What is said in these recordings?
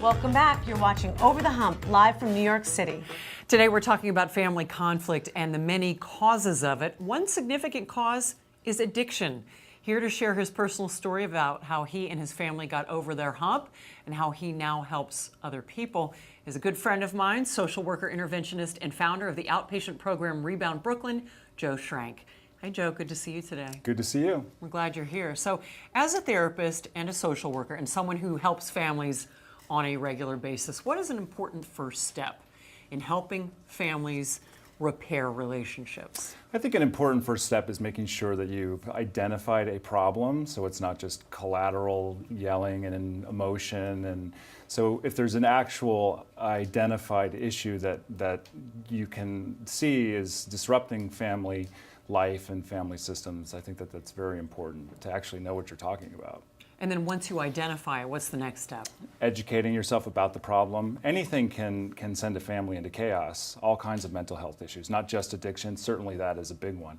Welcome back. You're watching Over the Hump, live from New York City. Today we're talking about family conflict and the many causes of it. One significant cause is addiction. Here to share his personal story about how he and his family got over their hump and how he now helps other people is a good friend of mine, social worker, interventionist, and founder of the outpatient program Rebound Brooklyn, Joe Schrank. Hi, Joe. Good to see you today. Good to see you. We're glad you're here. So, as a therapist and a social worker and someone who helps families on a regular basis, what is an important first step in helping families repair relationships? I think an important first step is making sure that you've identified a problem, so it's not just collateral yelling and emotion. And so if there's an actual identified issue that you can see is disrupting family life and family systems, I think that that's very important to actually know what you're talking about. And then once you identify it, what's the next step? Educating yourself about the problem. Anything can send a family into chaos. All kinds of mental health issues, not just addiction, certainly that is a big one,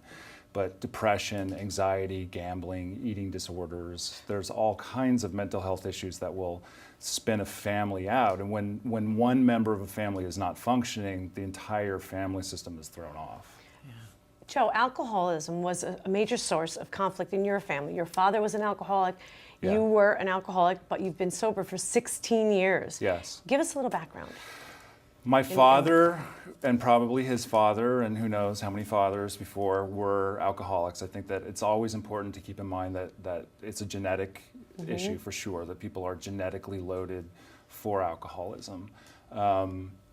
but depression, anxiety, gambling, eating disorders. There's all kinds of mental health issues that will spin a family out. And when one member of a family is not functioning, the entire family system is thrown off. Joe, alcoholism was a major source of conflict in your family. Your father was an alcoholic. Yeah. You were an alcoholic, but you've been sober for 16 years. Yes. Give us a little background. My father, and probably his father, and who knows how many fathers before, were alcoholics. I think that it's always important to keep in mind that it's a genetic issue for sure, that people are genetically loaded for alcoholism.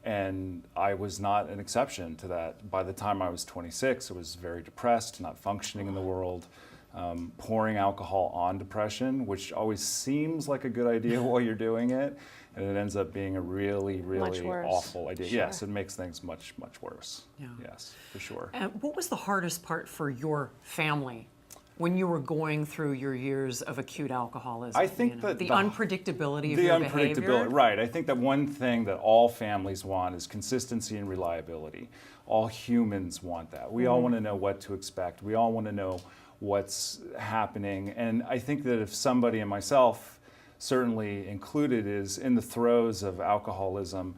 And I was not an exception to that. By the time I was 26, I was very depressed, not functioning in the world, pouring alcohol on depression, which always seems like a good idea while you're doing it, and it ends up being a really, really awful idea. Sure. Yes, it makes things much, much worse. Yeah. Yes, for sure. And what was the hardest part for your family when you were going through your years of acute alcoholism? I think that the unpredictability of your behavior. Right. I think that one thing that all families want is consistency and reliability. All humans want that. We all want to know what to expect. We all want to know what's happening. And I think that if somebody, and myself certainly included, is in the throes of alcoholism,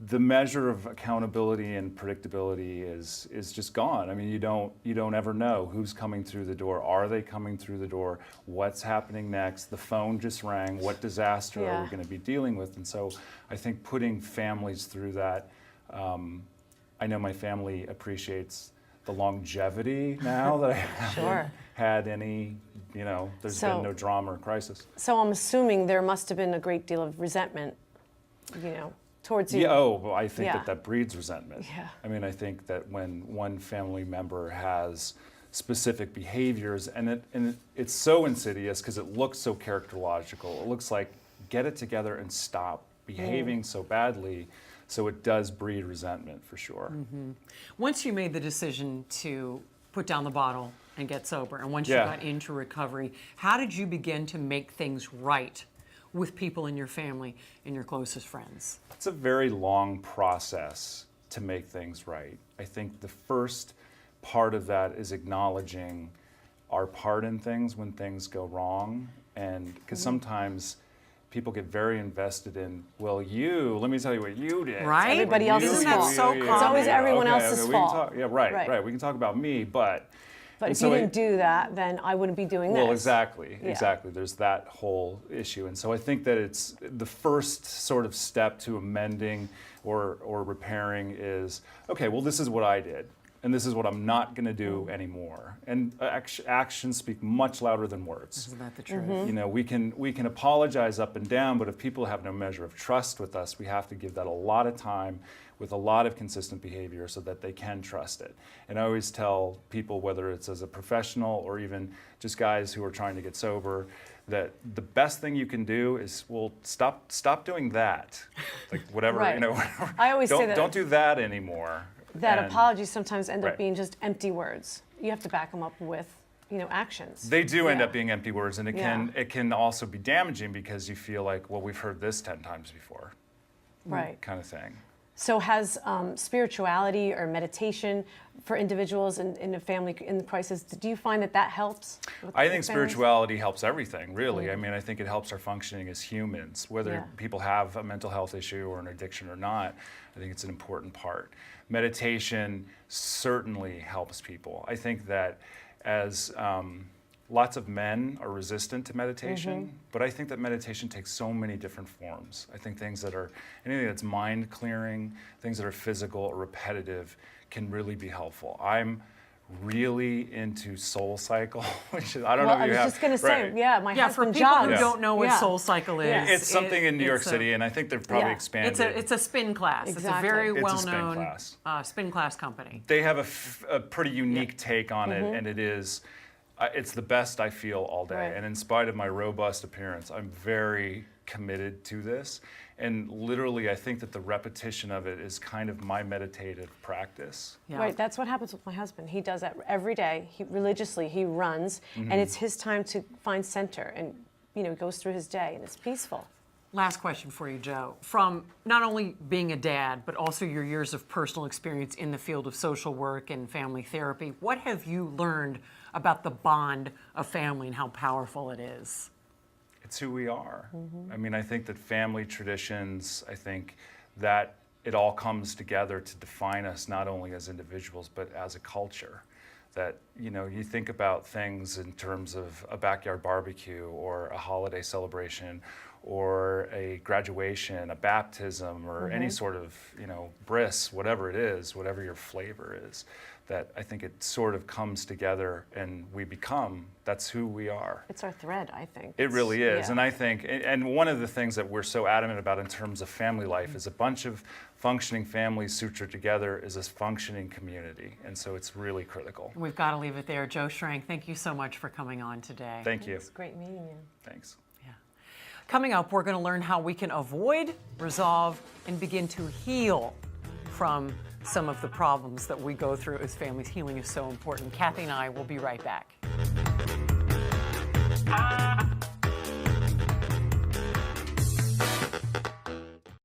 the measure of accountability and predictability is just gone. I mean, you don't ever know who's coming through the door. Are they coming through the door? What's happening next? The phone just rang. What disaster are we going to be dealing with? And so I think putting families through that, I know my family appreciates the longevity now that I haven't had any, there's been no drama or crisis. So I'm assuming there must have been a great deal of resentment, towards you. Yeah, well, I think that breeds resentment. Yeah. I mean, I think that when one family member has specific behaviors, and it's so insidious because it looks so characterological. It looks like, get it together and stop behaving so badly. So it does breed resentment for sure. Once you made the decision to put down the bottle and get sober, and once you got into recovery, how did you begin to make things right with people in your family and your closest friends? It's a very long process to make things right. I think the first part of that is acknowledging our part in things when things go wrong. And because sometimes people get very invested in, well, let me tell you what you did. Right? Everybody else's fault. So common? It's always everyone else's fault. Right. We can talk about me, but if you didn't do that, then I wouldn't be doing this. Well, exactly. There's that whole issue. And so I think that it's the first sort of step to amending or repairing is, okay, well, this is what I did, and this is what I'm not going to do anymore. And actions speak much louder than words. Isn't that the truth? We can apologize up and down, but if people have no measure of trust with us, we have to give that a lot of time with a lot of consistent behavior so that they can trust it. And I always tell people, whether it's as a professional or even just guys who are trying to get sober, that the best thing you can do is, well, stop doing that. Like whatever, whatever. I always say that. Don't do that anymore. That apologies sometimes end up being just empty words. You have to back them up with, actions. They do end up being empty words, and it can also be damaging because you feel like, well, we've heard this 10 times before. Right. Kind of thing. So has spirituality or meditation for individuals in a family in crisis, do you find that that helps? I think spirituality helps everything, really. I mean, I think it helps our functioning as humans, whether people have a mental health issue or an addiction or not. I think it's an important part. Meditation certainly helps people. I think that as lots of men are resistant to meditation, but I think that meditation takes so many different forms. I think anything that's mind clearing, things that are physical or repetitive can really be helpful. I'm really into Soul Cycle, which is, I don't know if you have. I was just going to say, my for husband people jogs. who don't know what Soul Cycle is, it's something in New York City, and I think they've probably expanded. It's a spin class. Exactly. It's a very It's a well-known spin class company. They have a pretty unique take on it, and it's the best I feel all day. Right. And in spite of my robust appearance, I'm very committed to this. And literally, I think that the repetition of it is kind of my meditative practice. Yeah. Right, that's what happens with my husband. He does that every day. He religiously runs, and it's his time to find center, and goes through his day, and it's peaceful. Last question for you, Joe. From not only being a dad, but also your years of personal experience in the field of social work and family therapy, what have you learned about the bond of family and how powerful it is? It's who we are. I mean, I think that family traditions, I think that it all comes together to define us not only as individuals, but as a culture. That, you think about things in terms of a backyard barbecue or a holiday celebration or a graduation, a baptism, or any sort of, bris, whatever it is, whatever your flavor is, that I think it sort of comes together and that's who we are. It's our thread, I think. It really is. Yeah. And I think, and one of the things that we're so adamant about in terms of family life is a bunch of functioning families sutured together is a functioning community. And so it's really critical. We've got to leave it there. Joe Schrank, thank you so much for coming on today. Thank you. It's great meeting you. Thanks. Coming up, we're going to learn how we can avoid, resolve, and begin to heal from some of the problems that we go through as families. Healing is so important. Kathy and I will be right back.